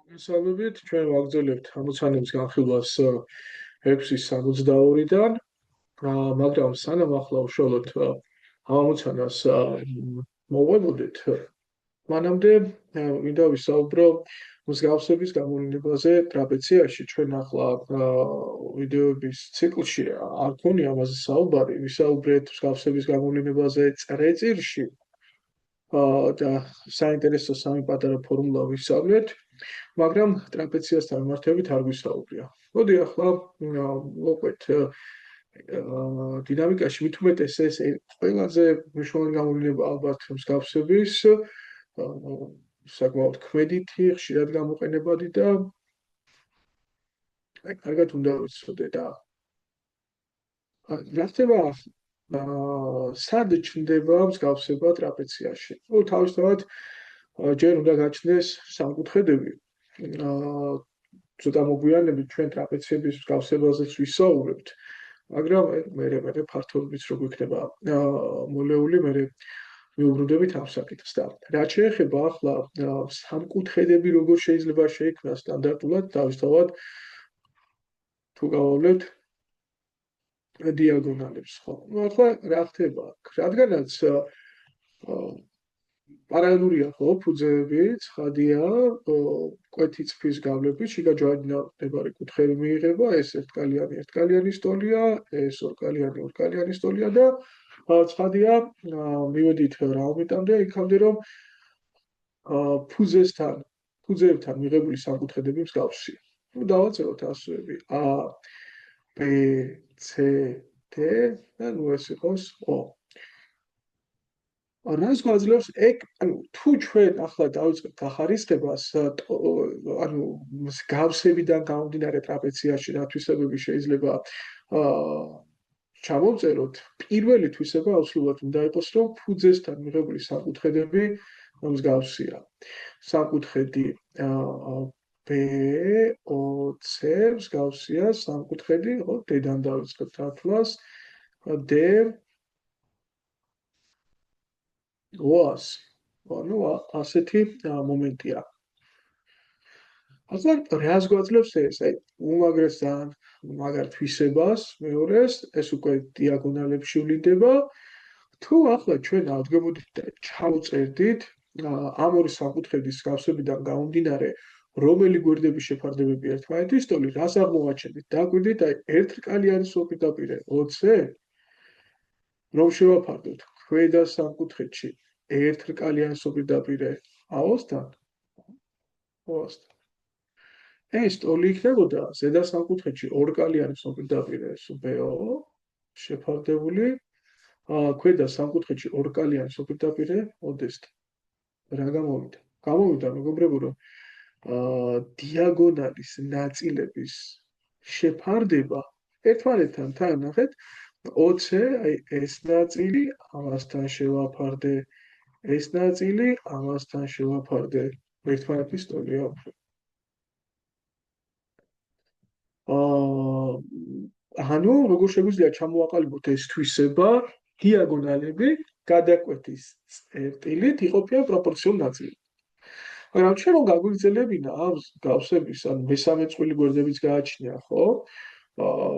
მოგესალმებით, ჩვენ ვაგრძელებთ ამოცანების განხილვას 6-62-დან, მაგრამ სანამ ახლა უშუალოდ ამ ამოცანას მოვუებოდეთ, მანამდე მინდა ვისაუბრო მსგავსების გამოვლენაზე ტრაპეციაში. ჩვენ ახლა ვიდეოების ციკლში არ ქონია ამაზე საუბარი, ვისაუბრეთ მსგავსების გამოვლენაზე წრეწირში და საინტერესო სამი პატარა ფორმულა ვისწავლეთ. მაგრამ ტრაპეციასთან მიმართებით არ გვისაუბრია. მოდი ახლა მოყვეთ დინამიკაში, მით უმეტეს ეს ყველაზე მნიშვნელოვანი გამოვლენა ალბათ მსგავსების საკმაოდ ქმედითი, ხშირად გამოყენებადი და კარგად უნდა ვიცოდეთ. რა ხდება სად ჩნდება მსგავსება ტრაპეციაში? თავისთავად ჯერ უნდა გაჩნდეს სამკუთხედები. ცოტა მოგვიანებით ჩვენ ტრაპეციების მსგავსებაზეც ვისაუბრებთ, მაგრამ მე ფართობიც რო გვიქნება მოლეული, მე მიუბრუნდებით ამ საკითხს და რაც შეეხება ახლა სამკუთხედები როგორ შეიძლება შეიქმნას სტანდარტულად, თავისთავად თუ გავავლეთ დიაგონალებს, ხო? ახლა რა ხდება აქ? რადგანაც პარალელურია ხო ფუძეები, ცხადია, კვეთი წფის გავლებით, შიგაჯვარდინებარი კუთხეები მიიღება, ეს ერთკალიანი სტოლია, ეს ორკალიანი სტოლია და ცხადია, მივედით რაომეტამდე, იქამდე რომ ფუძეებთან მიღებული სამკუთხედები მსგავსია. დავაწეროთ ასოები A, B, C, D და ეს იყოს O. რას გვაძლევს თუ ჩვენ ახლა დავიწყებთ ახარისხებას, მსგავსებიდან გამომდინარე ტრაპეციაში რა თვისებები შეიძლება ჩამოვწეროთ, პირველი თვისება აუცილებლად უნდა იყოს, რომ ფუძესთან მიღებული სამკუთხედები მსგავსია. სამკუთხედი B, O, C მსგავსია სამკუთხედი, ხო, D-დან დავიწყებთ ათვლას, D OAS. ანუ ასეთი მომენტია. ახლა რას გვაძლევს ეს? უმაგრეს ძალიან მაგარ თვისებას, მეორეს, ეს უკვე დიაგონალებში ვლინდება. თუ ახლა ჩვენ ავდგებოდით და ჩავწერდით ამ ორი სამკუთხედის მსგავსებიდან გამომდინარე, რომელი გვერდების შეფარდებები ერთმანეთის ტოლი, რას აღმოვაჩენთ? დაგვირდით ერთრკალიანი საპირდაპირე OC, რომ შევაფარდოთ ქვედა სამკუთხედში ერთრკალიანი საპირდაპირე AO-სთან, ეს ტოლი იქნებოდა ზედა სამკუთხედში ორკალიანი საპირდაპირე BO შეფარდებული, ქვედა სამკუთხედში ორკალიანი საპირდაპირე OD-სთან. რა გამოვიდა? გამოვიდა, მეგობრებო, რომ დიაგონალის ნაწილების შეფარდება ერთმანეთთან თან ნახეთ, OC, ეს ნაწილი ამასთან შევაფარდე, ეს ნაწილი ამასთან შევაფარდე, ერთმანეთის ტოლია უფრო. ანუ როგორ შეგვიძლია ჩამოვაყალიბოთ ეს თვისება, დიაგონალები გადაკვეთის წერტილით იყოფიან პროპორციულ ნაწილად. მაგრამ ჩვენ რომ გაგვიგრძელებინა ამ გავსების, ან მესამე წყვილი გვერდებიც გააჩნია, ხო?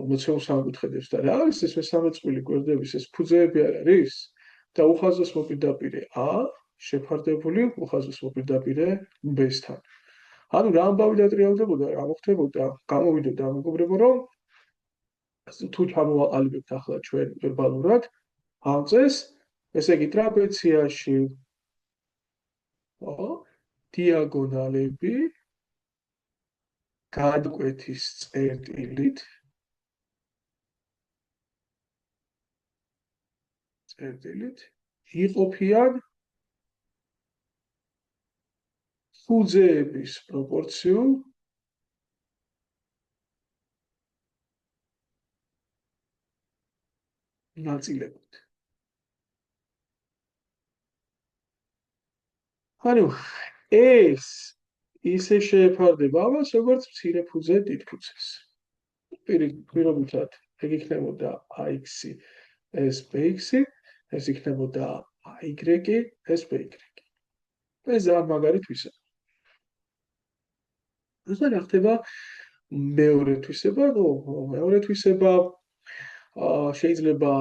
მოცემულ სამკუთხედებს და რა არის ეს მესამე წყვილი გვერდების, ეს ფუძეები არ არის და უხაზოს მოპირდაპირე A შეფარდებული უხაზოს მოპირდაპირე B-სთან. ანუ რა ამბავი დატრიალდებოდა, რა მოხდებოდა? გამოვიდოდა მეგობრებო, რომ თუ ჩამოვაყალიბებთ ახლა ჩვენ ვერბალურად ამ წეს, ესე იგი ტრაპეციაში დიაგონალები გადკვეთის წერტილით იყოფიან ფუძეების პროპორციულ ნაწილებად. ანუ ეს ისე შეეფარდება ამას, როგორც მცირე ფუძე დიდ ფუძეს. პირობითად ეგ იქნებოდა AX-ი, ეს BX-ი, ეს იქნებოდა AY-ი, ეს BY-ი. ეს ძალიან მაგარი თვისება. და რა ხდება მეორე თვისება, მეორე თვისება შეიძლება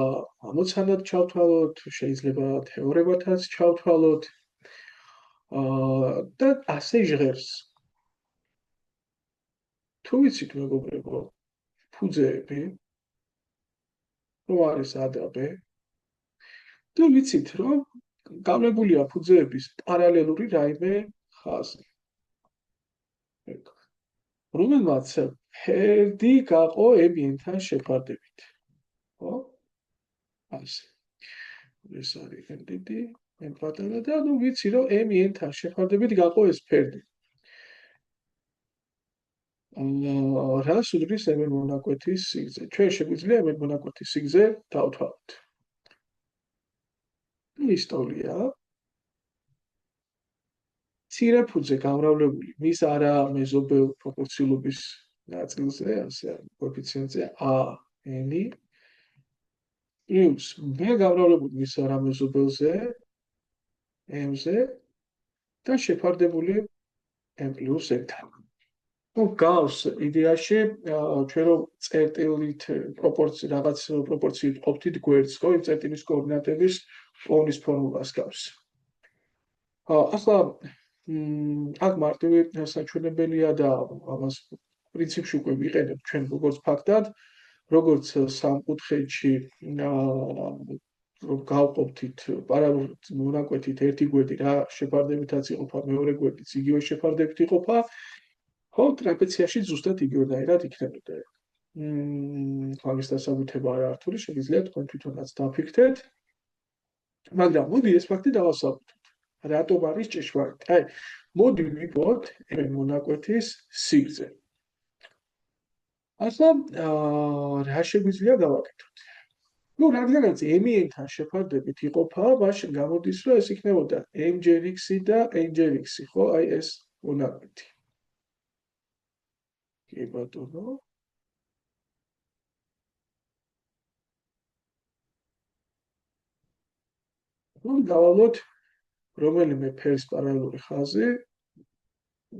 ამოცანად ჩავთვალოთ, შეიძლება თეორემათაც ჩავთვალოთ და ასე ჟღერს. თუ ვიცით მეგობრებო, ფუძეები, რომ არის A და B, და ვიცით, რომ გამოებულია ფუძეების პარალელური რაიმე ხაზი. რომელმაც ფერდი გაყო M-თან შეფარდებით. ხო? ასე. ეს არის M-დი, M პატარა და ნუ ვიცი, რომ M-თან შეფარდებით გაყო ეს ფერდი. რას უდრის M მონაკვეთის სიგრძე? ჩვენ შეგვიძლია M მონაკვეთის სიგრძე დავთვალოთ. ისტორია მცირე ფუძე გამრავლებული მის არა მეზობელ პროპორციულობის ნაწილზე, ასე კოეფიციენტზე A-N პლუს B გამრავლებული მის არა მეზობელზე M-ზე და შეფარდებული M პლუს N-თან. ნუ გავს იდეაში ჩვენ რომ წერტილით რაღაც პროპორციით ყოფთით გვერდს, ხო, იმ წერტილის კოორდინატების პოვნის ფორმულას გავს. ახლა აქ მარტივი საჩვენებელია და ამას პრინციპში უკვე ვიყენებ ჩვენ როგორც ფაქტად, როგორც სამკუთხედში რომ გავყოფთით პარალელურ მონაკვეთით ერთი გვერდი რა შეფარდებითაც იყოფა, მეორე გვერდიც იგივე შეფარდებით იყოფა, ხო, ტრაპეციაში ზუსტად იგივენაირად იქნებოდა. ამის დასაბუთება არა რთული, შეგიძლიათ თქვენ თვითონაც დაფიქრდეთ. მაგრამ მოდი ეს ფაქტი დავასაბუთოთ. რატომ არის ჭეშმარიტი? აი, მოდი ვიპოვოთ M მონაკვეთის სიგრძე. ახლა რა შეგვიძლია გავაკეთოთ? ნუ რადგანაც M-თან შეფარდებით იყოფა, მაშინ გამოდის, რომ ეს იქნებოდა M-ჯერ X და N-ჯერ X, ხო? აი ეს მონაკვეთი. კი ბატონო. ნუ დავალოთ რომელიმე ფერის პარალელური ხაზი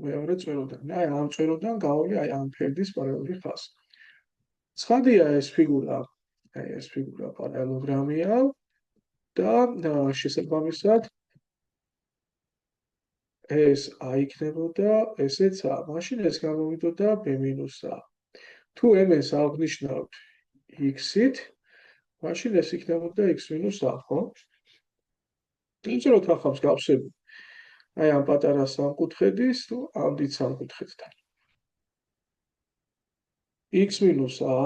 მეორე წვეროდან. აი ამ წვეროდან გავავლი აი ამ ფერდის პარალელური ხაზი. ცხადია ეს ფიგურა, აი ეს ფიგურა პარალელოგრამია და შესაბამისად ეს A იქნებოდა, ესეც A. მაშინ ეს გამოვიდოდა B-A. თუ M-ს აღნიშნავთ X-ით, მაშინ ეს იქნებოდა X-A, ხო? იცით ახლა მსგავსები. აი ამ პატარა სამკუთხედის თუ ამ დიდ სამკუთხედთან. X-A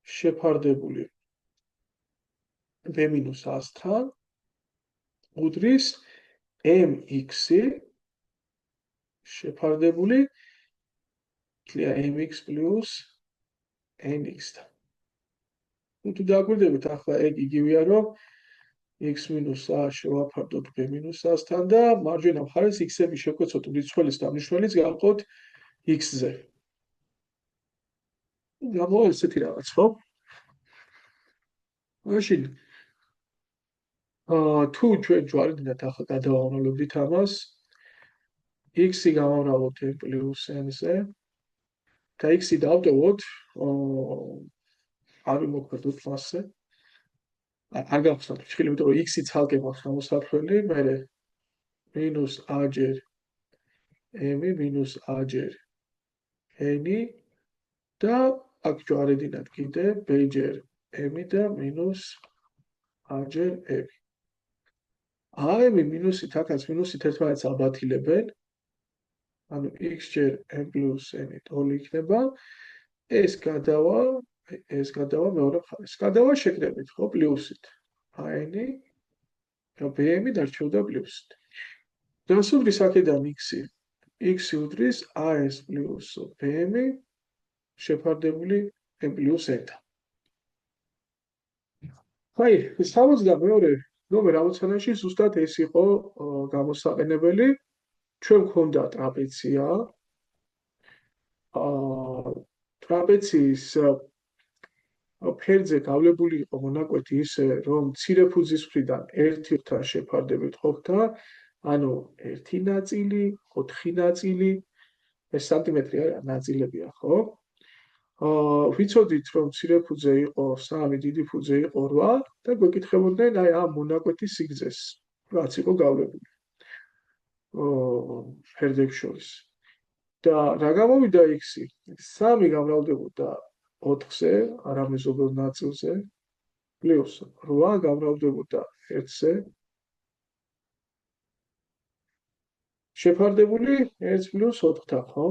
შეფარდებული B-A-თან უდრის MX-ი შეფარდებული MX პლუს NX-თან. თუ დაგვირდებით ახლა ეგ იგივეა, რომ X-A შევაფარდოთ B-A-თან და მარჯვენა მხარეს X-ები შევკვეცოთ რიცხველის და მნიშვნელის გავყოთ X-ზე. გამოვა ესეთი რაღაც, ხო? მაშინ თუ ჩვენ ჯვარდნათ ახლა გადავამოლებდით ამას, X-ი გამავრავოთ M პლუს N-ზე და X-ი დავტოვოთ, არ ვიმოქმედოთ მასზე. არ გავხსნათ ფრჩხილი, იმიტომ რომ X-ი ცალკე მაქვს გამოსაფრველი, მერე მინუს A ჯერ M-ი მინუს A ჯერ N-ი და აქ ჯვარედინათ კიდე B ჯერ M-ი და მინუს A ჯერ M-ი. AM-ი მინუსით, აქაც მინუსით ერთმანეთს აბათილებენ. ანუ X ჯერ M პლუს N-ი თოლი იქნება. ეს გადავა მეორე მხარეს. გადავა შეკრებით, ხო, პლუსით. AN-ი და BM-ი დარჩევდა პლუსით. რას უდრის აქედან X-ი? X-ი უდრის AS პლუს BM-ი შეფარდებული M პლუს N-თან. აი, 62 ნომერ ამოცანაში ზუსტად ეს იყო გამოსაყენებელი. ჩვენ გვქონდა ტრაპეცია. ტრაპეციის ფერდზე გავლებული იყო მონაკვეთი ისე, რომ მცირე ფუძის მხრიდან 1-თან შეფარდებით ყოფდა, ანუ 1 ნაწილი, 4 ნაწილი ეს სანტიმეტრი არის ნაწილებია, ხო? ვიცოდით, რომ მცირე ფუძე იყო 3, დიდი ფუძე იყო 8 და გვეკითხებოდნენ აი ამ მონაკვეთის სიგრძეს, რაც იყო გავლებული ფერდებს შორის. და რა გამოვიდა x-ი? 3 გამრავლდებოდა 4-ზე, არამეზობელ ნაწილზე, პლუს 8 გამრავლდებოდა 1-ზე, შეფარდებული 1 + 4-თან, ხო?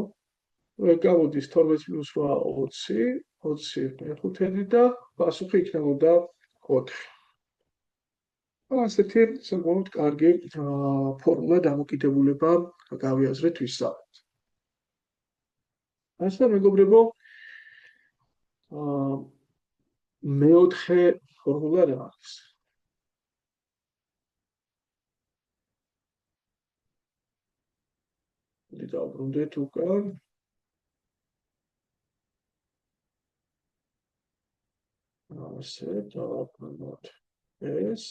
გამოდის 12 + 8 20 მეხუთედი და პასუხი იქნებოდა 4. ასეთი საკმაოდ კარგი ფორმულა დამოკიდებულება გავიაზრეთ ვისწავლეთ. ასე მეგობრებო, მეოთხე ფორმულა რა არის? დავბრუნდეთ უკან. ასე დავაბრუნოთ ეს.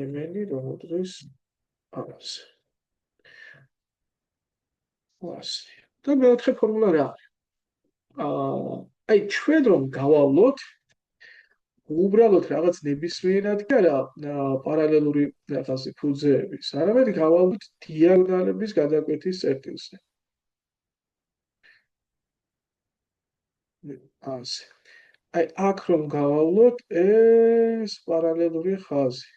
ემენი რომოდრის არის. ასე. და მეოთხე ფორმულა რა არის? აი ჩვენ რომ გავავლოთ უბრალოდ რაღაც ნებისმიერად კი არა პარალელური რაღაცი ფუძეების, არამედ გავავლოთ დიაგონალების გადაკვეთის წერტილზე. ასე. აი აქ რომ გავავლოთ ეს პარალელური ხაზი.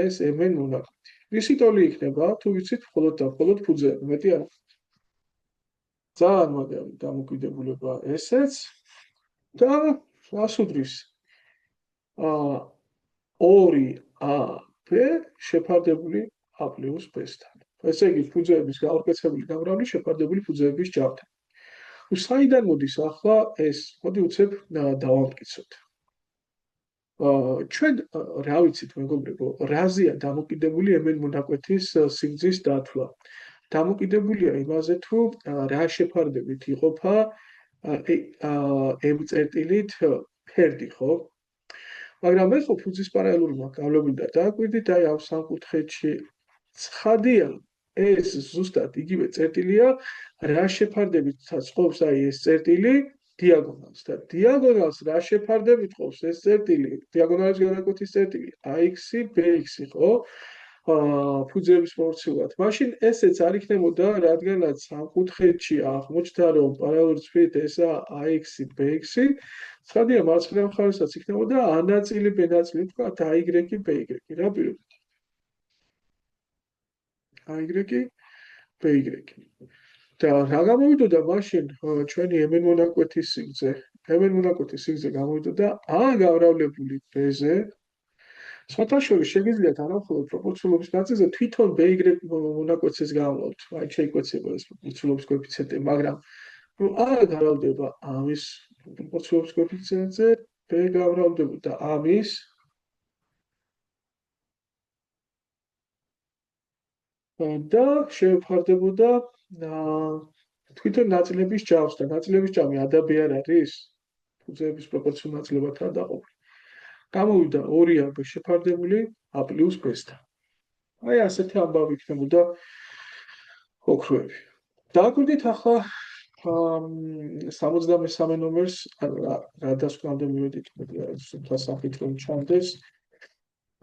ეს ემენ მონაკვეთი. ისი ტოლი იქნება, თუ ვიცით, მხოლოდ და მხოლოდ ფუძეები, მეტი არა. ძალიან მაგარი დამოკიდებულება ესეც და რას უდრის? 2AB შეფარდებული A + B-სთან. ესე იგი ფუძეების გაურკვეცებული გამრავლი შეფარდებული ფუძეების ჯამთან. საიდან მოდის ახლა ეს? მოდი უცებ დავამტკიცოთ. ჩვენ რა ვიცით მეგობრებო, რაზეა დამოკიდებული ემენ მონაკვეთის სიგრძის დათვლა? დამოკიდებულია იმაზე, თუ რა შეფარდებით იყოფა M წერტილით ფერდი, ხო? მაგრამ მე ხო ფუძის პარალელურმა გავლებული და დააკვირდით აი ამ სამკუთხედში ცხადია ეს ზუსტად იგივე წერტილია რა შეფარდებითაც ყოფს აი ეს წერტილი დიაგონალს და დიაგონალს რა შეფარდებით ყოფს ეს წერტილი დიაგონალების გადაკვეთის წერტილი ax-ი bx-ი, ხო? ფუძეების პროპორციულად. მაშინ ესეც არ იქნებოდა, რადგანაც სამკუთხედში აღმოჩნდა, რომ პარალელური წრით ესა ax-ი bx-ი, ცხადია მარცხენა მხარესაც იქნებოდა a ნაწილი b ნაწილი, თქვა ay by. რა პირობთ? ay by. და რა გამოვიდოდა მაშინ ჩვენი ემენ მონაკვეთის სიგრძე? ემენ მონაკვეთის სიგრძე გამოვიდოდა a გამრავლებული b-ზე. სხვათა შორის შეგიძლიათ არამხოლოდ პროპორციულობის ნაწილზე თვითონ by მონაკვეთს გამოვთ. აი შეიკვეცება ეს პროპორციულობის კოეფიციენტი, მაგრამ a გამრავლდება ამის პროპორციულობის კოეფიციენტზე, b გამრავლდებოდა ამის და შეფარდებოდა თვითონ ნაწილების ჯამს და ნაწილების ჯამი a და b არ არის ფუძეების პროპორციულ ნაწილებად დაყოფილი. გამოვიდა 2AB შეფარდებული A + B-სთან. აი ასეთი ამბავი იქნებოდა ოქროები. დააკვირდით ახლა 73 ნომერს რა დასკვნამდე მივედით, სულთა სახით რომ ჩანდეს.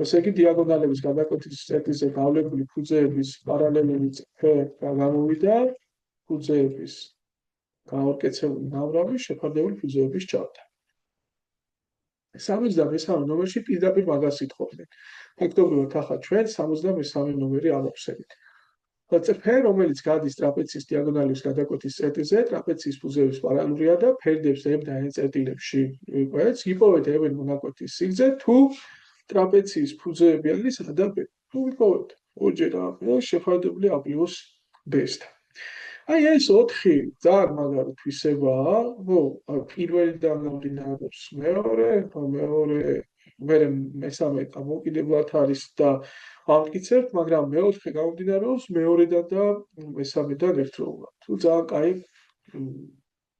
ესე იგი დიაგონალების გადაკვეთის წერტილზე გავლებული ფუძეების პარალელური წრე გამოვიდა ფუძეების გაურკვეცებული გამრავლი შეფარდებული ფუძეების ჯამთან. 73 ნომერში პირდაპირ მაგას ითხოვდნენ. ფაქტობრივად ახლა ჩვენ 73 ნომერი ამოვხსენით. წრე, რომელიც გადის ტრაპეციის დიაგონალების გადაკვეთის წერტილზე, ტრაპეციის ფუძეების პარალელურია და ფერდებს M და N წერტილებში იკვეთს, იპოვეთ ემენ მონაკვეთის სიგრძე, თუ ტრაპეციის ფუძეები არის A და B. თუ იპოვეთ ორჯერ A შეფარდებული A + B-სთან. აი ეს 4 ძალიან მაგარი თვისებაა, პირველიდან მომდინარეობს მეორე, მესამე დამოკიდებლად არის და ამტკიცებთ, მაგრამ მეოთხე გამომდინარეობს მეორედან და მესამედან ერთდროულად. თუ ძალიან კაი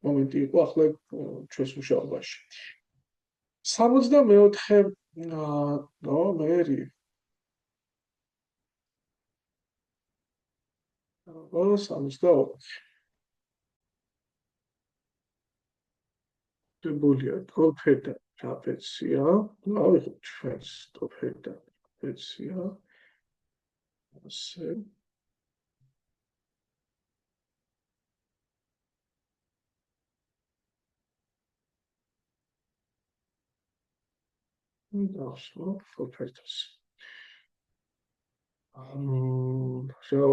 მომენტი იყო ახლა ჩვენს მუშაობაში. 64 ნომერი 62. დებულია ტოფერდა ტრაპეცია. ავიღოთ ჩვენს ტოფერდა ტრაპეცია. ასე. დავსვამ ტოფერდას.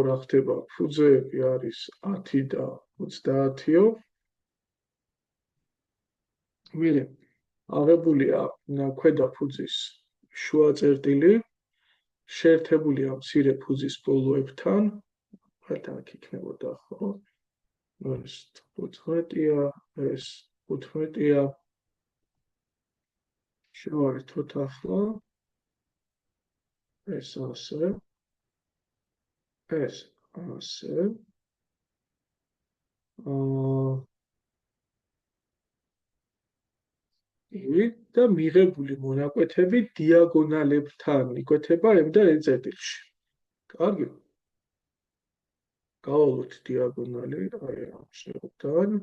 რა ხდება? ფუძეები არის 10 და 30-იო. მერე აღებულია ქვედა ფუძის შუა წერტილი, შეერთებულია მცირე ფუძის ბოლოებთან, რაც აქ იქნებოდა, ხო? ეს 15-ია, ეს 15-ია. შევართოთ ახლა. ეს ასე. ეს ასე. და მიღებული მონაკვეთები დიაგონალებთან იკვეთება M და N წერტილში. კარგი. გავალოთ დიაგონალი, აი ამჟამად.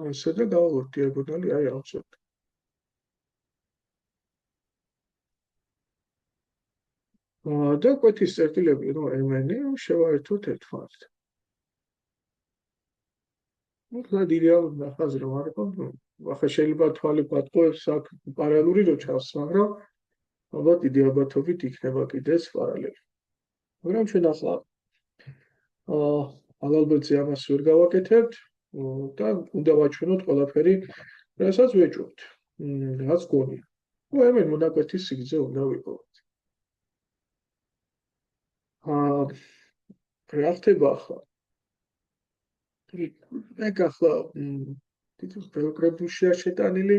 ასე და გავალოთ დიაგონალი, აი ამჟამად. და კვეთის წერტილები, რომ M-ი შევაერთოთ ერთმანეთთან. და იდეალურად ნახაზი რომ არ იყო, ახლა შეიძლება თვალი პატყოებს აქ პარალელური რო ჩავს, მაგრამ ალბათ იდეალბათობით იქნება კიდეც პარალელი. მაგრამ ჩვენ ახლა ალალბეტზე ამას ვერ გავაკეთებთ და უნდა ვაჩვენოთ ყველაფერი, რასაც ვეჭვობთ, რაც გონია. M-ი მონაკვეთის სიგრძე უნდა ვიყოთ. რა ხდება ახლა? ეგ ახლა თითქოს ბევრ კრებულშია შეტანილი,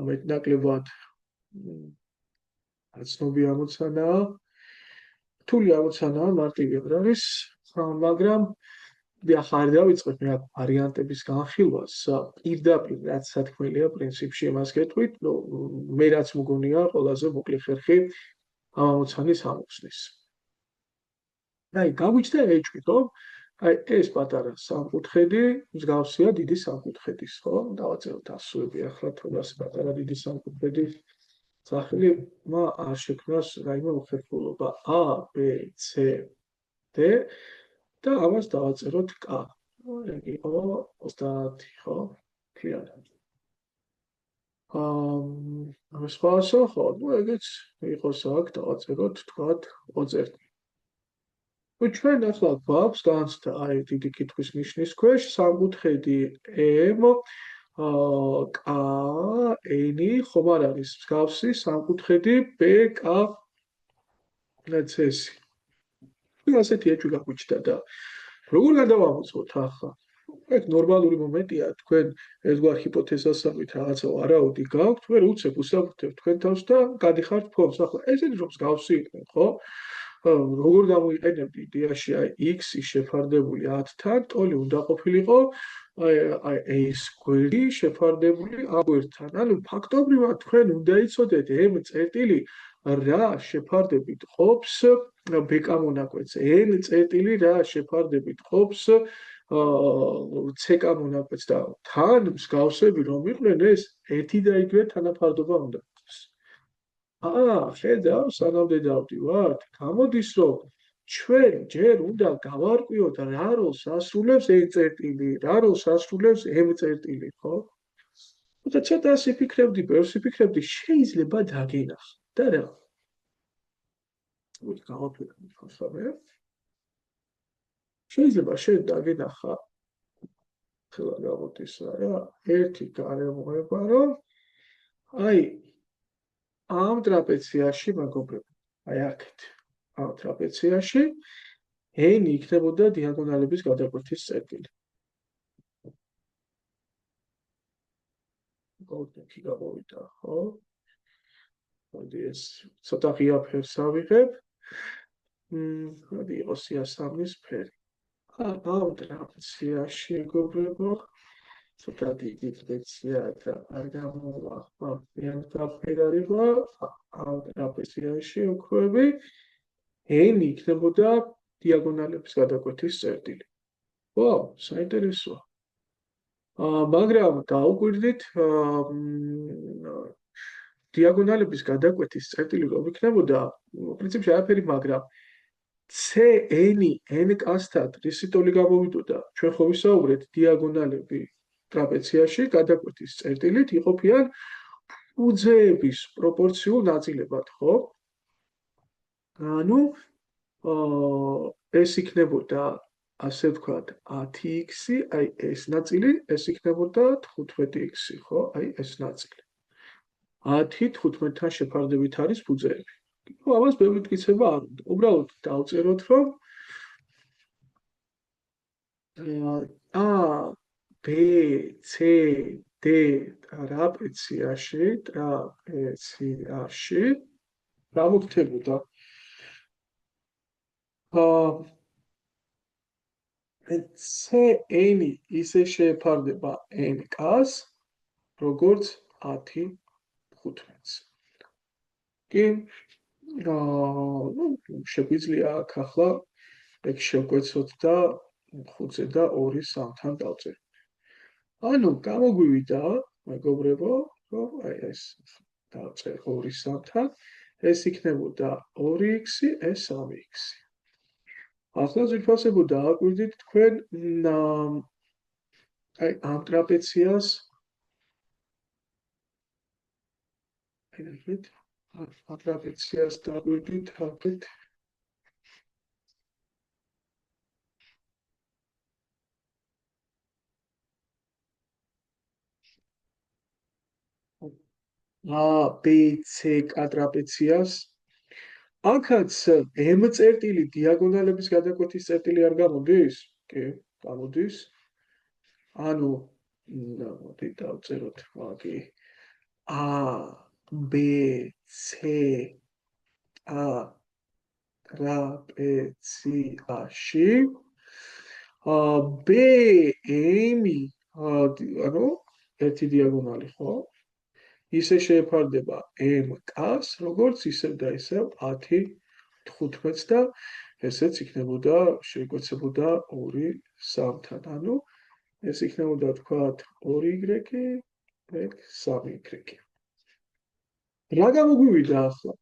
მეტნაკლებად ცნობილი ამოცანაა, რთული ამოცანაა, მარტივი არ არის, მაგრამ ახლა არ დავიწყებ მე აქ ვარიანტების განხილვას, პირდაპირ რაც სათქმელია პრინციპში იმას გეტყვით, მე რაც მგონია ყველაზე მოკლე ხერხი ამ ამოცანის ამოხსნის. აი, გავიჩნდა ეჭვი, ხო? აი, ეს პატარა სამკუთხედი მსგავსია დიდი სამკუთხედის, ხო? დავაწეროთ ასოები ახლა თუნდაც პატარა დიდი სამკუთხედის სახელმა არ შექმნას რაიმე უხერხულობა A, B, C, D და ამას დავაწეროთ K. ეგ იყო 30, ხო? ქიანად. სხვაასო, ხო, ეგეც იყოს აქ დავაწეროთ თქვათ 20. ჩვენ ახლა გვაქვს განცდა აი დიდი კითხვის ნიშნის ქვეშ სამკუთხედი M K N ხომ არ არის მსგავსი სამკუთხედი BK C. ასეთი ეჭვი გაგვიჩნდა და როგორ გადავამოწმოთ ახლა? ეგ ნორმალური მომენტია, თქვენ ერთგვარ ჰიპოთეზასავით რაღაცა არაოდი გაქვთ, მე უცებ უსაფრთხებთ თქვენ თავს და გადიხართ ფონს. ახლა ესეთი რომ მსგავსი იყვნენ, ხო? როგორ გამოიყენებდი იდეაში აი x-ი შეფარდებული 10-თან, ტოლი უნდა ყოფილიყო აი a სკვერი შეფარდებული a2-თან. ანუ ფაქტობრივად თქვენ უნდა იცოდეთ m წერტილი რა შეფარდებით ყოფს BK მონაკვეთზე, n წერტილი რა შეფარდებით ყოფს CK მონაკვეთს და თან მსგავსები რომ იყვნენ ეს ერთი და იგივე თანაფარდობა უნდა იყოს. ხედავ, სანამდე დავდივართ, გამოდის რომ ჩვენ ჯერ უნდა გავარკვიოთ რა როლს ასრულებს n წერტილი, რა როლს ასრულებს m წერტილი, ხო? და ცოტა სიფიქრებდი, ბევრ სიფიქრებდი, შეიძლება დაგენახა და რა. გავაფიქრე ხოლმე. შეიძლება შენ დაგენახა ხელა გამოდის რა, ერთი გარემოება რომ აი ამ ტრაპეციაში მეგობრებო, აი აქეთ, ამ ტრაპეციაში n იქნებოდა დიაგონალების გადაკვეთის წერტილი. გოთი გამოვიდა, ხო? მოდი ეს ცოტა ღია ფერს ავიღებ. მოდი იყოს იასამნის ფერი. ამ ტრაპეციაში მეგობრებო, ცოტა დიდი ტრაპეცია და არ გამოვა, ხო? ერთ ფერი არის ამ ტრაპეციაში უქმები. n იქნებოდა დიაგონალების გადაკვეთის წერტილი. ვაუ, საინტერესოა. მაგრამ დაუკვირდით დიაგონალების გადაკვეთის წერტილი რომ იქნებოდა, პრინციპში არაფერი, მაგრამ CN n-კასთან რისი ტოლი გამოვიდოდა? ჩვენ ხო ვისაუბრეთ დიაგონალები ტრაპეციაში გადაკვეთის წერტილით იყოფიან ფუძეების პროპორციულ ნაწილებად, ხო? ანუ ეს იქნებოდა ასე ვთქვათ 10x, აი ეს ნაწილი, ეს იქნებოდა 15x, ხო? აი ეს ნაწილი. 10 15-თან შეფარდებით არის ფუძეები. ნუ ამას ბევრი მტკიცება არ უნდა. უბრალოდ დავწეროთ, რომ A, B, C, D ტრაპეციაში რა მოხდებოდა? CN ისე შეეფარდება n-კას, როგორც 10 15-ს. კი, შეგვიძლია აქ ახლა ეგ შევკვეცოთ და 5-ზე და 2 3-თან დავწეროთ. ანუ გამოგვივიდა, მეგობრებო, რომ აი ეს დავწერ 2 3-თან, ეს იქნებოდა 2x, ეს 3x. ახლა ზირფასებო დააკვირდით თქვენ აი ამ ტრაპეციას ტრაპეციას დააკვირდით აქეთ ABC ტრაპეციას აქაც M წერტილი დიაგონალების გადაკვეთის წერტილი არ გამოდის? კი, გამოდის. ანუ მოდი დავწეროთ მაგი A B C A ტრაპეციაში B M ანუ ერთი დიაგონალი, ხო? ისე შეეფარდება m-კას, როგორც ისევ და ისევ 10 15-ს და ესეც იქნებოდა შეიკვეცებოდა 2 3-თან. ანუ ეს იქნებოდა თქვათ 2y, ეგ 3y. რა გამოგვივიდა ახლა?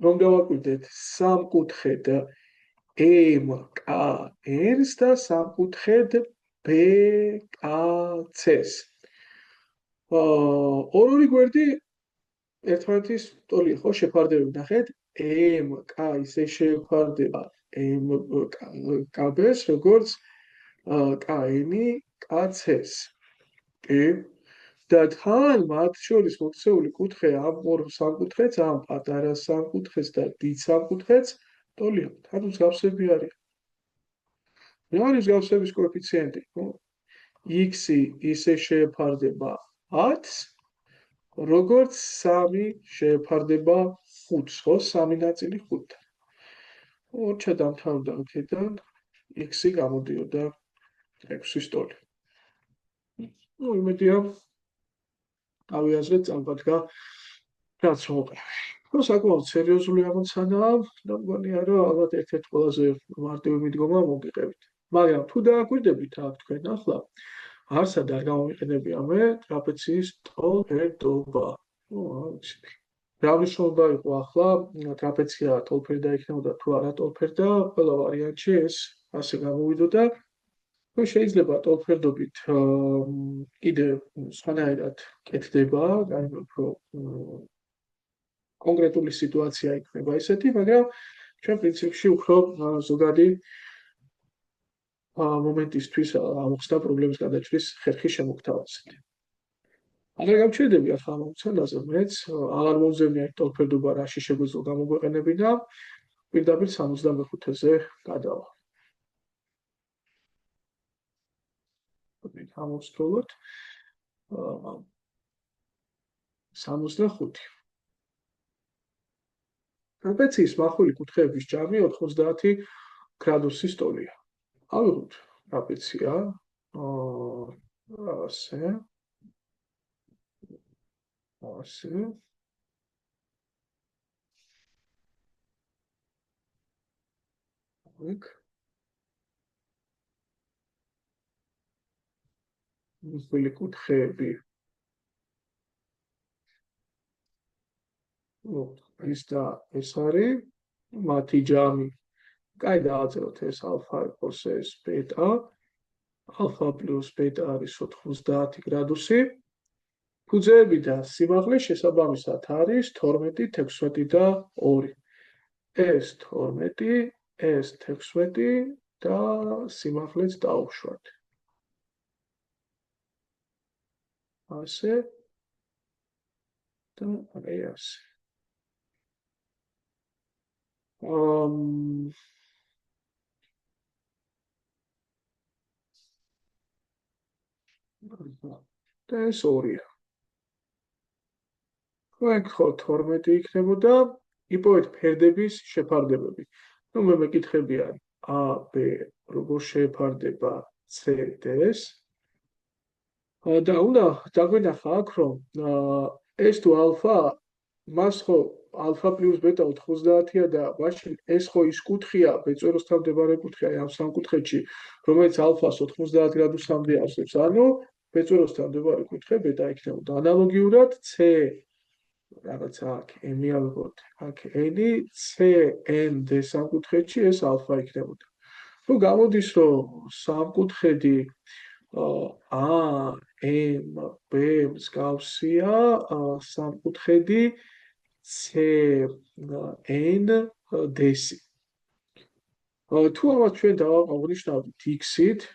რომ დავაკვირდეთ სამკუთხედ MKN-ს და სამკუთხედ BKC-ს. ორი გვერდი ერთმანეთის ტოლი ხო შეფარდებები, ნახეთ, MK ისე შეფარდება MKB-ს, როგორც KN KC-ს. კი? და თან მათ შორის მოქცეული კუთხე ამ ორ სამკუთხედს, ამ პატარა სამკუთხედს და დიდ სამკუთხედს ტოლი აქვთ. ანუ მსგავსები არიან. რა არის მსგავსების კოეფიციენტი? x ისე შეეფარდება 10-ს, როგორც 3 შეეფარდება 5-ს, ხო? 3 ნაწილი 5-თან. ორჩა დამთავრდა აქედან, x-ი გამოდიოდა 6-ის ტოლი. ნუ იმედია ავიაზრეთ წამბადგა რაც მოყევი. ნუ საკმაოდ სერიოზული ამოცანაა და მგონია რომ ალბათ ერთ-ერთი ყველაზე მარტივი მიდგომა მოგიყევით. მაგრამ თუ დააკვირდებით აქ თქვენ ახლა არსად არ გამომიყენებია მე ტრაპეციის ტოლფერდობა. რა მნიშვნელობა იყო ახლა ტრაპეცია ტოლფერდა იქნებოდა თუ არა ტოლფერდა, ყველა ვარიანტში ეს ასე გამოვიდოდა. ნუ შეიძლება ტოლფერდობით კიდე სხვანაირად კეთდება, უფრო კონკრეტული სიტუაცია იქნება ესეთი, მაგრამ ჩვენ პრინციპში უფრო ზოგადი მომენტისთვის ამოხსნა პრობლემის გადაჭრის ხერხი შემოგთავაზეთ. აღარ გამჩნევები ახლა ამ მომცანაზე, მეც აღარ მომზემნია ტოლფერდობა რაში შეგვიძლია გამოგვეყენებინა, პირდაპირ 65-ზე გადავა. ამოვსწროლოთ 65. ტრაპეციის მახვილი კუთხეების ჯამი 90 გრადუსის ტოლია. ავიღოთ ტრაპეცია ასე იქ მსხვილი კუთხეები. ეს და ეს არის მათი ჯამი. კაი, დავაწეროთ ეს ალფა იყოს ეს ბეტა. ალფა პლუს ბეტა არის 90 გრადუსი. ფუძეები და სიმაღლე შესაბამისად არის 12, 16 და 2. ეს 12, ეს 16 და სიმაღლეც დავუშვათ. ასე და ასე. და ეს 2-ია. თქვენ გხოთ 12 იქნებოდა იპოვეთ ფერდების შეფარდებები. ნუ მე მეკითხებიან A, B როგორ შეეფარდება C, D-ს. და უნდა დაგვენახა აქ რომ ეს თუ ალფა მას ხო ალფა პლუს ბეტა 90-ია და მაშინ ეს ხო ის კუთხეა ბეწვეროსთან მდებარე კუთხე ამ სამკუთხედში რომელიც ალფას 90 გრადუსამდე ავსებს ანუ ბეწვეროსთან მდებარე კუთხე ბეტა იქნებოდა ანალოგიურად C რაღაცა აქ m-ი ავიღოთ აქ n-ი C n d სამკუთხედში ეს ალფა იქნებოდა თუ გამოდის რომ სამკუთხედი A, M, B მსგავსია სამკუთხედი C, N, D-ს. თუ ამას ჩვენ დავაყრდნით x-ით,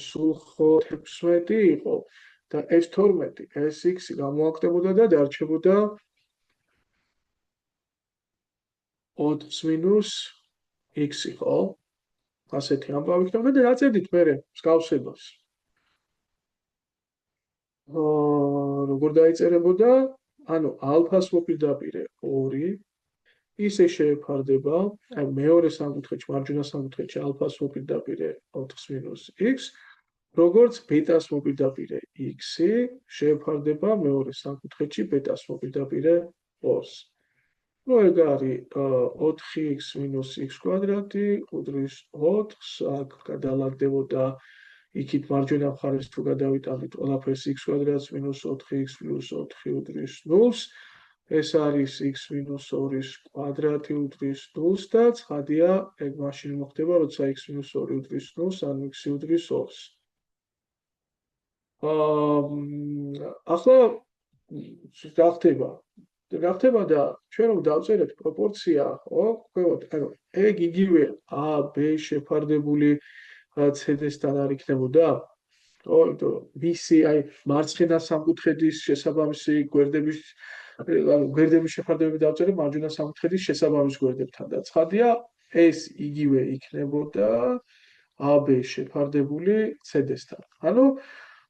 სულ ხო 16 იყო და S12, SX გამოაკდებოდა და დარჩებოდა 4 - x ხო? ასეთი ამბავი იქნება და დაწერდით მე მსგავსებას. როგორ დაიწერებოდა? ანუ ალფას მოპირდაპირე 2 ისე შეეფარდება, აი მეორე სამკუთხედში, მარჯვენა სამკუთხედში ალფას მოპირდაპირე 4 - x, როგორც ბეტას მოპირდაპირე x-ი შეეფარდება მეორე სამკუთხედში ბეტას მოპირდაპირე 2-ს. ნუ ეგ არის 4x - x კვადრატი უდრის 4-ს, აქ გადალაგდებოდა იქით მარჯვენა მხარეს თუ გადავიტანით ყველაფერს x კვადრატს - 4x + 4 უდრის 0-ს, ეს არის x - 2-ის კვადრატი უდრის 0-ს და ცხადია, ეგ მაშინ მოხდება, როცა x - 2 უდრის 0-ს, ანუ x უდრის 2-ს. ახლა რა ხდება? რა ხდება და ჩვენ რომ დავწერეთ პროპორცია, ხო? ხვევოთ, ანუ ეგ იგივე a, b შეფარდებული CD-სთან არ იქნებოდა? ხო, იმიტომ რომ მისი აი მარცხენა სამკუთხედის შესაბამისი გვერდების ანუ გვერდების შეფარდებები დავწერე მარჯვენა სამკუთხედის შესაბამის გვერდებთან და ცხადია ეს იგივე იქნებოდა AB შეფარდებული CD-სთან. ანუ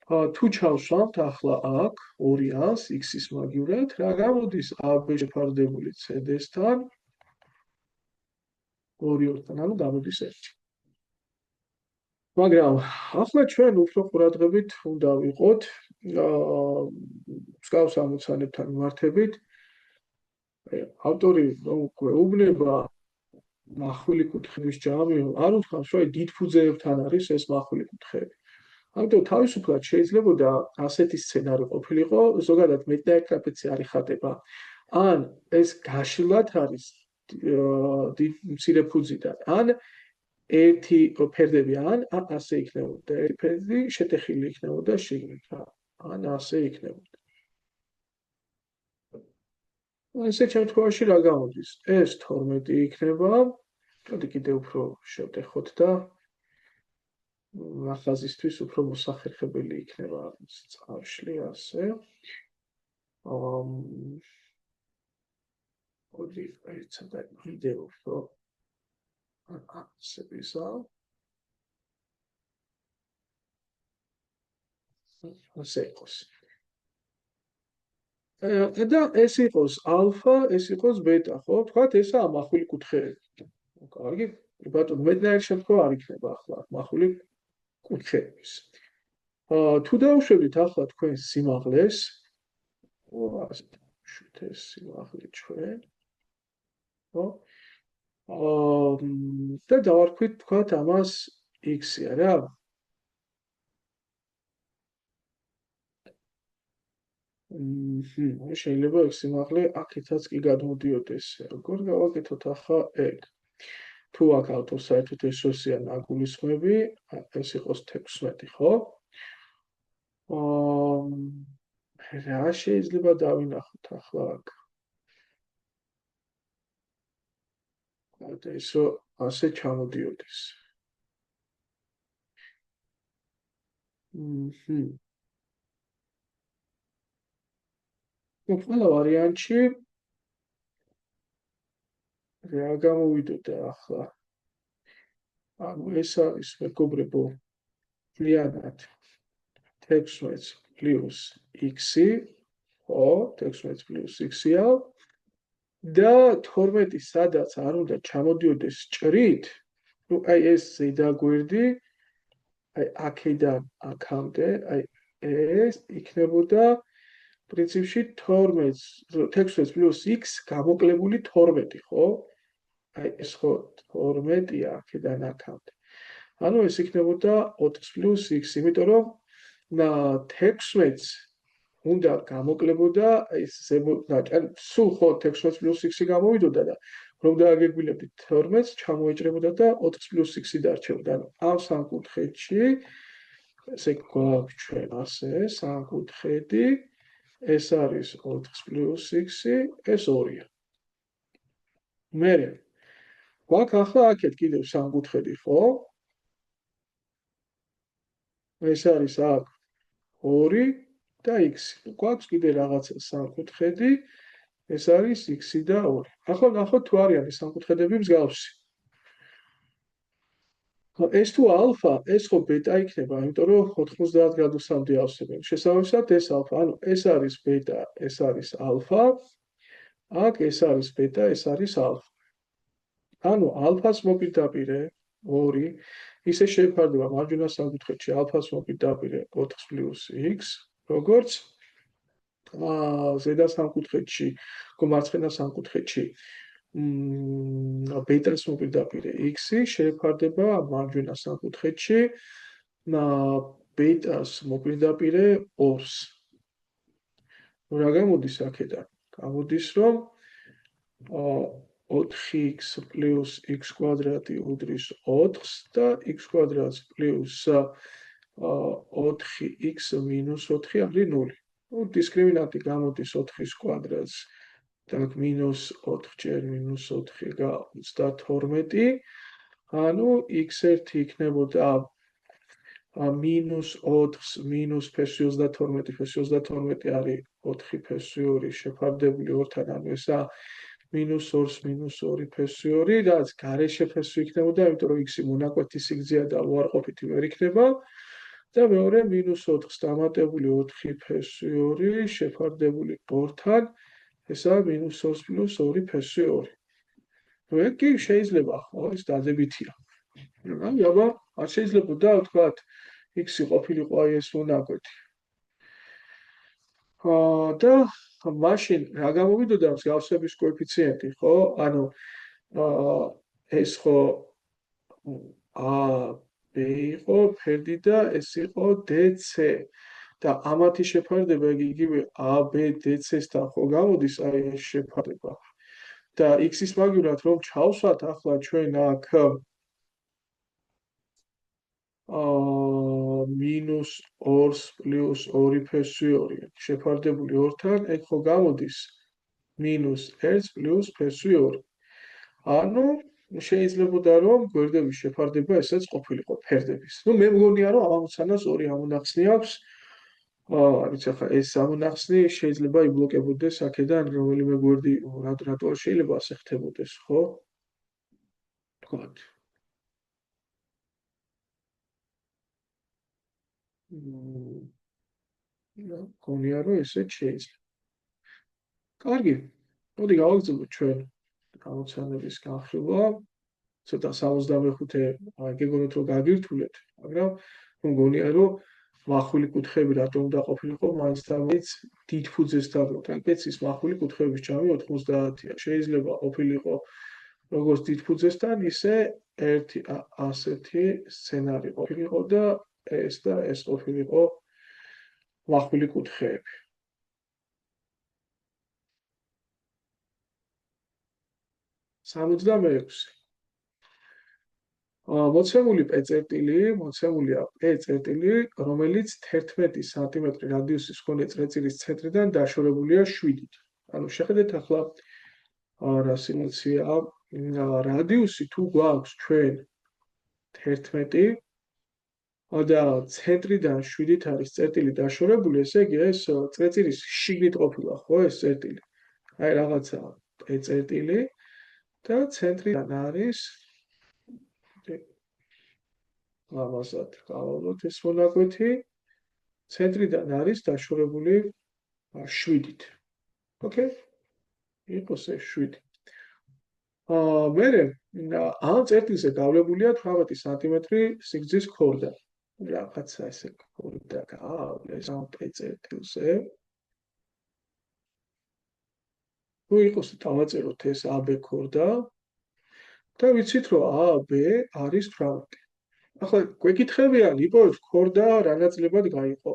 თუ ჩავსვამთ ახლა აქ 200-ს x-ის მაგივრად, რა გამოდის AB შეფარდებული CD-სთან 2-2-თან, ანუ გამოდის 1. მაგრამ ახლა ჩვენ უფრო ყურადღებით უნდა ვიყოთ მსგავს ამოცანებთან მიმართებით. ავტორი გვეუბნება მახვილი კუთხეების ჯამი, არ უთქვამს, რომ დიდ ფუძეებთან არის ეს მახვილი კუთხეები. ამიტომ თავისუფლად შეიძლებოდა ასეთი სცენარი ყოფილიყო, ზოგადად მეტნაირ-ტრაპეცი არ იხატება. ან ეს გაშლილად არის მცირე ფუძიდან, ან ერთი ფერდები ან ასე იქნებოდა ერთი ფერდი შეტეხილი იქნებოდა შიგნით ან ასე იქნებოდა. ასეთ შემთხვევაში რა გამოდის? ეს 12 იქნება. მოდი კიდევ უფრო შევტეხოთ და ახაზისთვის უფრო მოსახერხებელი იქნება წავშლი ასე. მოდი ცოტა კიდევ უფრო ასე ვიზავ. ასე იყოს. და ეს იყოს ალფა, ეს იყოს ბეტა, ხო? თქვათ ესა მახვილი კუთხეები. კარგი, ბატონო, მეტნაირი შემთხვევა არ იქნება ახლა მახვილი კუთხეების. თუ დავუშვებით ახლა თქვენ სიმაღლეს, ასე შევთ ეს სიმაღლე ჩვენ, ხო? და დავარქვით თქვათ ამას x-ი არა? შეიძლება ეს სიმაღლე აქეთაც კი გადმოდიოდეს. როგორ გავაკეთოთ ახლა ეგ? თუ აქ ავთოს საერთოდ ესოსია ნაგულისხმები, ეს იყოს 16, ხო? რა შეიძლება დავინახოთ ახლა აქ? ესო ასე ჩამოდიოდეს. ყველა ვარიანტში რა გამოვიდოდა ახლა? ანუ ეს არის მეგობრებო მთლიანად 16 პლუს x-ი, ხო, 16 პლუს x-ია და 12 სადაც არ უნდა ჩამოდიოდეს ჭრით, ну აი ეს ზედაგვერდი, აი აქედან აქამდე, აი ეს იქნებოდა პრინციპში 16 პლუს x გამოკლებული 12, ხო? აი ეს ხო 12-ია აქედან აქამდე. ანუ ეს იქნებოდა 4 პლუს x, იმიტომ რომ 16 უნდა გამოკლებოდა ეს სულ ხო 16 პლუს x გამოვიდოდა და რომ დააგეგმილებდით 12-ს ჩამოეჭრებოდა და 4 პლუს x დარჩებოდა. ანუ ამ სამკუთხედში ესე გვაქვს ჩვენ ასე სამკუთხედი, ეს არის 4 პლუს x, ეს 2-ია. მერე გვაქვს ახლა აქეთ კიდევ სამკუთხედი, ხო? ეს არის აქ 2 და x. გვაქვს კიდე რაღაცა სამკუთხედი, ეს არის x და 2. ახლა ნახოთ თუ არიან ეს სამკუთხედები მსგავსი. ეს თუ ალფა, ეს ხო ბეტა იქნება, იმიტომ რომ 90 გრადუსამდე ავსებენ. შესაბამისად ეს ალფა, ანუ ეს არის ბეტა, ეს არის ალფა. აქ ეს არის ბეტა, ეს არის ალფა. ანუ ალფას მოპირდაპირე 2, ისე შეფარდება მარჯვენა სამკუთხედში ალფას მოპირდაპირე 4 პლუს x, როგორც ზედა სამკუთხედში, მარცხენა სამკუთხედში ბეტას მოპირდაპირე x-ი შეფარდება მარჯვენა სამკუთხედში ბეტას მოპირდაპირე 2-ს. რა გამოდის აქედან? გამოდის რომ 4x პლუს x კვადრატი უდრის 4-ს და x კვადრატს პლუს 4x მინუს 4 არის 0. დისკრიმინანტი გამოდის 4-ის კვადრატს და მინუს 4 ჯერ მინუს 4 გაქვს 32, ანუ x1 იქნებოდა მინუს 4-ს მინუს ფესვი 32, ფესვი 32 არის 4 ფესვი 2 შეფარდებული 2-თან, ანუ ესა მინუს 2-ს მინუს 2 ფესვი 2, რაც გარეშე ფესვი იქნებოდა, იმიტომ რომ x-ი მონაკვეთი სიგრძეა და უარყოფითი ვერ იქნება. და მეორე მინუს 4-ს დამატებული 4 ფესვი 2 შეფარდებული 2-თან, ესა მინუս 2 პლუს 2 ფესვი 2. ნუ ეგ კი შეიძლება ხო, ეს დადებითია. აი, აბა, არ შეიძლება და ვთქვათ, x-ი ყოფილიყო აი ეს მონაკვეთი. და მაშინ რა გამოვიდოდა მსგავსების კოეფიციენტი, ხო? ანუ ეს ხო a b იყო ფერდი და ეს იყო dc. და ამათი შეფარდება იგივე AB DC-სთან ხო გამოდის აი ეს შეფარდება. და x-ის მაგივრად რომ ჩავსვათ ახლა ჩვენ აქ მინუს 2-ს პლუს 2 ფესვი 2 შეფარდებული 2-თან, ეგ ხო გამოდის მინუს 1-ს პლუს ფესვი 2. ანუ შეიძლებოდა რომ გვერდების შეფარდება ესაც ყოფილიყო ფერდების. ნუ მე მგონია რომ ამოცანას ორი ამონახსნი აქვს. არის ახლა ეს ამონახსნი შეიძლება იბლოკებოდეს აქედან რომელიმე გვერდი რატო შეიძლება ასე ხდებოდეს, ხო? თქვათ. მგონია რომ ესეც შეიძლება. კარგი. მოდი გავაგრძელოთ ჩვენ ამოცანების განხილვა. ცოტა 65 გეგონოთ რომ გაგირთულეთ, მაგრამ მგონია რომ მახვილი კუთხეები რატომ უნდა ყოფილიყო მაინც და მაინც დიდ ფუძეს დავდოთ. ან კეცის მახვილი კუთხეების ჯამი 90-ია. შეიძლება ყოფილიყო როგორც დიდფუძესთან, ისე ერთი ასეთი სცენარი ყოფილიყო და ეს ყოფილიყო მახვილი კუთხეები. სამოცდამეექვსი. მოცემული P-წერტილი, რომელიც 11 სანტიმეტრი რადიუსის მქონე წრეწირის ცენტრიდან დაშორებულია 7-ით. ანუ შეხედეთ ახლა რა სიმულაცია რადიუსი თუ გვაქვს ჩვენ 11 და ცენტრიდან 7-ით არის წერტილი დაშორებული, ესე იგი ეს წრეწირის შიგნით ყოფილა, ხო, ეს წერტილი. აი რაღაცა P-წერტილი და ცენტრიდან არის ლამაზად გავავლოთ ეს მონაკვეთი, ცენტრიდან არის დაშორებული 7-ით. ოკეი? იყოს ეს 7. მერე ამ წერტილზე გავლებულია 18 სანტიმეტრი სიგრძის ქორდა. რაღაცა ესე ქორდა გავლეს ამ წერტილზე. თუ იყოს დავაწეროთ ეს AB ქორდა და ვიცით რომ AB არის 18. ახლა გვეკითხებიან იპოვეთ ქორდა რა ნაწილებად გაიყო.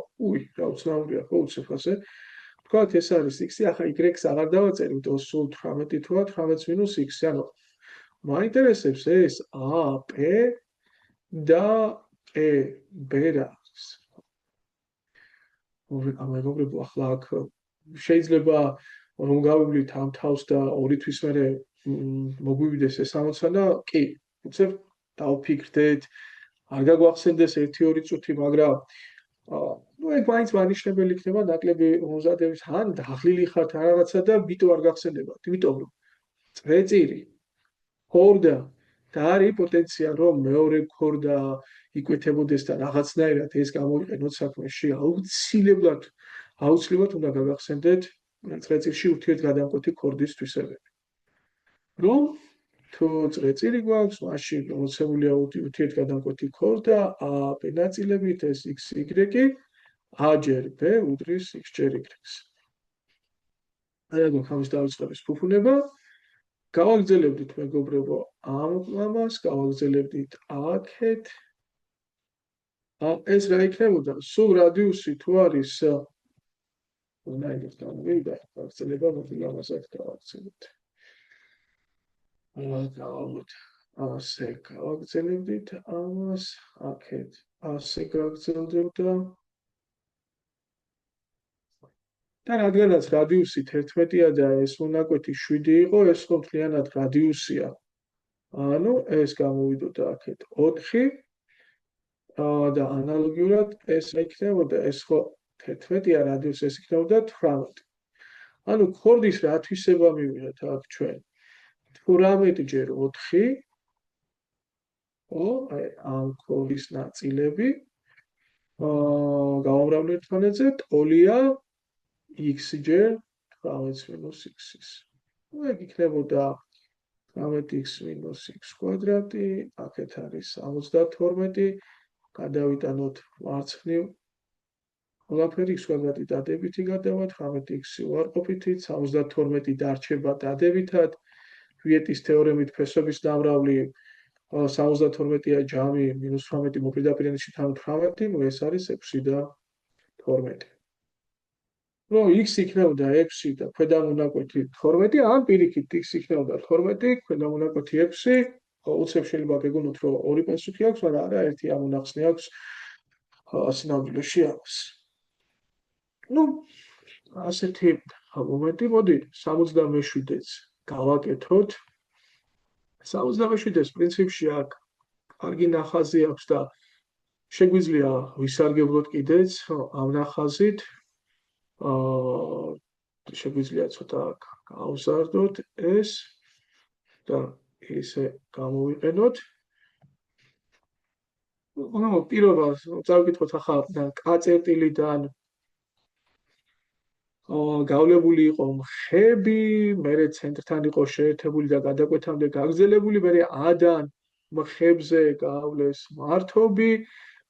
რა უცნაურია ხო უცებ ასე. თქვათ ეს არის x-ი, ახლა y-ს აღარ დავაწერე, იმიტომ რომ სულ 18 თუა 18 - x, ანუ მაინტერესებს ეს AP და B რა არის. მეგობრებო, ახლა აქ შეიძლება რომ გავივლით ამ თავს და 2 თვის მერე მოგვივიდეს ეს ამოცა და კი, უცებ დავფიქრდეთ, არ გაგვახსენდეს 1-2 წუთი, მაგრამ ეგ მაინც მანიშნებელი იქნება ნაკლები მომზადების ან დაღლილი ხართ რაღაცა და ვიტო არ გახსენდებათ, იმიტომ რომ წრეწირი ქორდა და არის პოტენცია რომ მეორე ქორდა იკვეთებოდეს და რაღაცნაირად ეს გამოიყენოთ საქმეში, აუცილებლად უნდა გაგახსენდეთ წრეწირში ურთიერთგადამკვეთი ქორდის თვისებები. რომ თუ წრეწირი გვაქვს, მაშინ მოცემულია ურთიერთგადამკვეთი ქორდა AP ნაწილებით ეს x-y, a ჯერ b უდრის x ჯერ y-ს. აი აქ ხამის დავიწყების ფუფუნება. გავაგრძელებდით მეგობრებო ამას, გავაგრძელებდით აქეთ. ეს რა იქნებოდა? სულ რადიუსი თუ არის და გავაგრძელება მოგილამაზად გავაგრძელებთ. ასე გავაგრძელებდით ამას, აქეთ ასე გავაგრძელდებდა. და რადგანაც რადიუსი 11-ია და ეს მონაკვეთი 7 იყო, ეს ხო მთლიანად რადიუსია. ანუ ეს გამოვიდოდა აქეთ 4 და ანალოგიურად ეს იქნებოდა, ეს ხო 11-ია რადიუსი, ეს იქნებოდა 18. ანუ ქორდის რა თვისება მივიღეთ აქ ჩვენ? 18 ჯერ 4, აი ამ ქორდის ნაწილები გავამრავლეთ ერთმანეთზე, ტოლია x ჯერ 18 - x-ის. ეგ იქნებოდა 18x - x კვადრატი, აქეთ არის 72, გადავიტანოთ მარცხნივ. ყველაფერი x კვადრატი დადებითი გადავათ, 18x უარყოფითით, 72 დარჩება დადებითად. ვიეტის თეორემით ფესვების დამრავლი 72-ია ჯამი -18 მოპირდაპირ ენში 18, ეს არის 6 და 12. რომ x იქნებოდა 6 და ქვედამონაკვეთი 12, ან პირიქით x იქნებოდა 12, ქვედამონაკვეთი 6, უცებ შეიძლება გეგონოთ რომ ორი პასუხი აქვს, მაგრამ არა, ერთი ამონახსნი აქვს სინამდვილეში ამას. ასეთი მომენტი, მოდი 77-ს გავაკეთოთ. 77-ს პრინციპში აქ კარგი ნახაზი აქვს და შეგვიძლია ვისარგებლოთ კიდეც ამ ნახაზით. შეგვიძლია ცოტა გავზარდოთ ეს და ესე გამოვიყენოთ. პირობას წავკითხოთ ახლა K-წერტილიდან გავლებული იყო მხები, მერე ცენტრთან იყო შეერთებული და გადაკვეთამდე გაგრძელებული, მერე A-დან მხებზე გავლეს მართობი,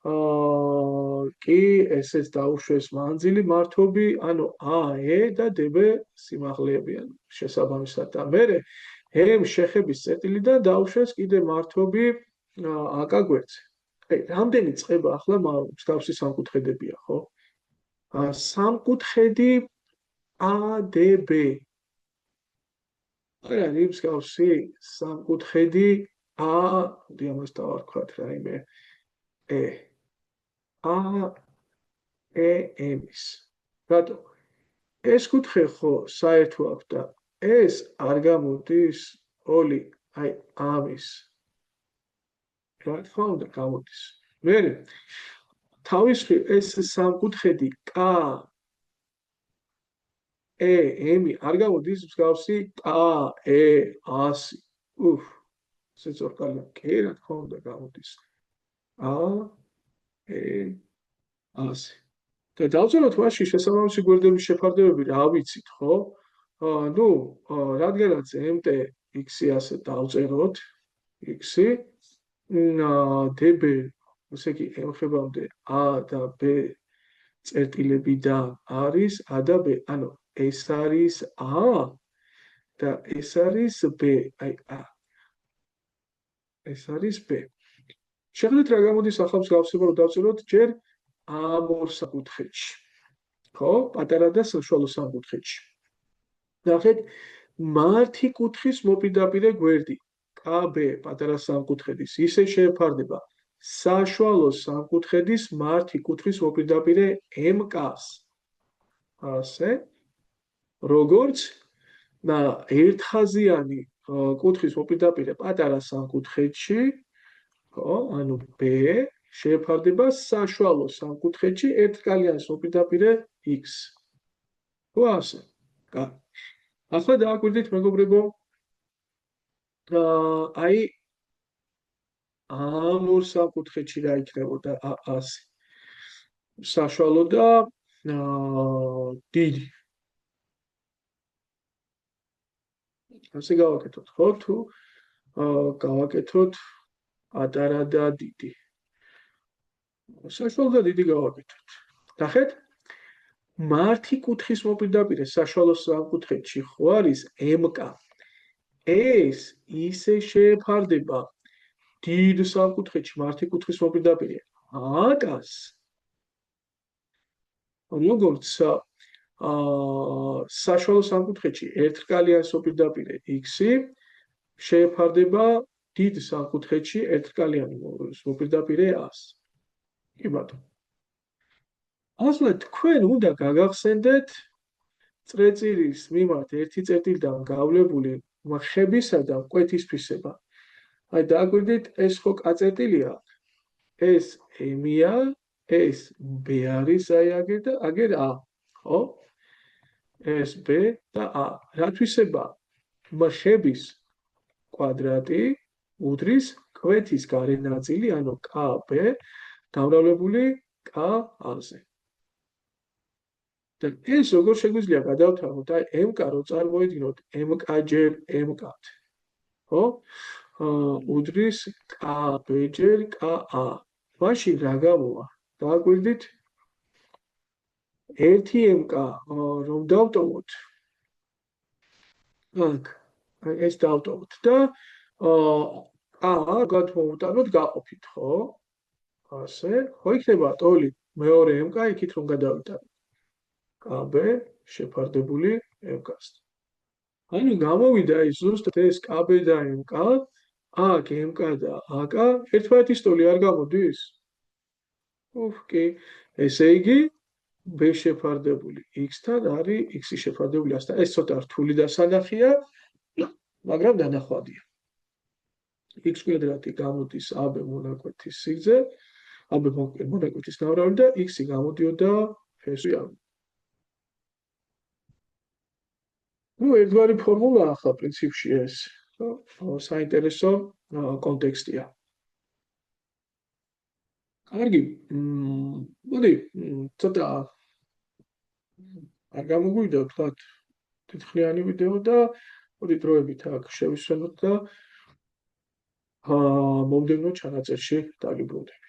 კი ესეც დაუშვეს მანძილი მართობი, ანუ A, E და DB სიმაღლეები, შესაბამისად და მერე M შეხების წერტილიდან დაუშვეს კიდე მართობი AK გვერდზე. რამდენი წყება ახლა მსგავსი სამკუთხედებია, ხო? სამკუთხედი ADB. არის მსგავსი სამკუთხედი ამას დავარქვათ რაიმე AEM-ის. რატო? ეს კუთხე ხო საერთო აქვს და ეს არ გამოდის ოლი აი ამის. რა თქმა უნდა გამოდის. მე თავის მხრივ ეს სამკუთხედი KEM-ი არ გამოდის მსგავსი KE100. უფ, სეცორკალია. კი, რა თქმა უნდა გამოდის. AE100. და დავწეროთ მასში შესაბამისი გვერდების შეფარდებები რა ვიცით, ხო? ნუ, რადგანაც MT X-ი ასე დავწეროთ, X-ი, DB, ესე იგი ემხრებამდე A და B წერტილებიდან არის A და B, ანუ ეს არის A და ეს არის B, აი A. ეს არის B. შეხედეთ რა გამოდის ახლა მსგავსება რომ დავწეროთ ჯერ ამ ორ საკუთხედში. ხო? პატარა და საშუალო სამკუთხედში. ნახეთ, მართი კუთხის მოპირდაპირე გვერდი KB პატარა სამკუთხედის ისე შეეფარდება საშუალო სამკუთხედის მართი კუთხის მოპირდაპირე MK-ს. ასე, როგორც ერთხაზიანი კუთხის მოპირდაპირე პატარა სამკუთხედში, ხო, ანუ B შეეფარდება საშუალო სამკუთხედში ერთკალიანის მოპირდაპირე X. ხო, ასე. კარგი. ახლა დააკვირდით მეგობრებო, აი ამ ორ სამკუთხედში რა იქნებოდა ასე. საშუალო და დიდი. ასე გავაკეთოთ, ხო? თუ გავაკეთოთ პატარა და დიდი. საშუალო და დიდი გავაკეთოთ. ნახეთ, მართი კუთხის მოპირდაპირე საშუალო სამკუთხედში ხო არის MK. ეს ისე შეეფარდება დიდ სამკუთხედში მართი კუთხის მოპირდაპირე AK-ს, როგორც საშუალო სამკუთხედში ერთკალიანის მოპირდაპირე X-ი შეეფარდება დიდ სამკუთხედში ერთკალიანის მოპირდაპირე A-ს. კი ბატონო. ახლა თქვენ უნდა გაგახსენდეთ წრეწირის მიმართ ერთი წერტილიდან გავლებული ხებისა და მკვეთის თვისება. აი დააკვირდით, ეს ხო K წერტილია, ეს M-ია, ეს B არის აი აგერ A, ხო? ეს B და A. რა თვისება? ხების კვადრატი უდრის კვეთის გარე ნაწილი, ანუ KB დამრავლებული KA-ზე. და ეს როგორ შეგვიძლია გადავთვალოთ? აი MK რო წარმოიდგინოთ MK ჯერ MK-თ. ხო? უდრის KB ჯერ KA. მაშინ რა გამოვა? დააკვირდით? ერთი MK რომ დავტოვოთ. აქ ეს დავტოვოთ და KA გადმოვუტანოთ გაყოფით, ხო? ასე, ხო იქნება ტოლი მეორე MK იქით რომ გადავიტანოთ. KB შეფარდებული MK-სთან. ანუ გამოვიდა ის ზუსტად ეს KB და MK, აქ MK და AK ერთმანეთის ტოლი არ გამოდის? კი, ესე იგი B შეფარდებული X-თან არის X-ი შეფარდებული A-სთან. ეს ცოტა რთული დასანახია, მაგრამ დანახვადია. X კვადრატი გამოდის AB მონაკვეთის სიგრძე, AB მონაკვეთის ნავრალი და X-ი გამოდიოდა ფესვი. ნუ ერთგვარი ფორმულა ახლა პრინციპში ეს, საინტერესო კონტექსტია. კარგი, მოდი, ცოტა არ გამოგვიდა თქვათ თითქმიანი ვიდეო და მოდი დროებით აქ შევისვენოთ და მომდევნო ჩანაწერში დაგიბრუნდებით.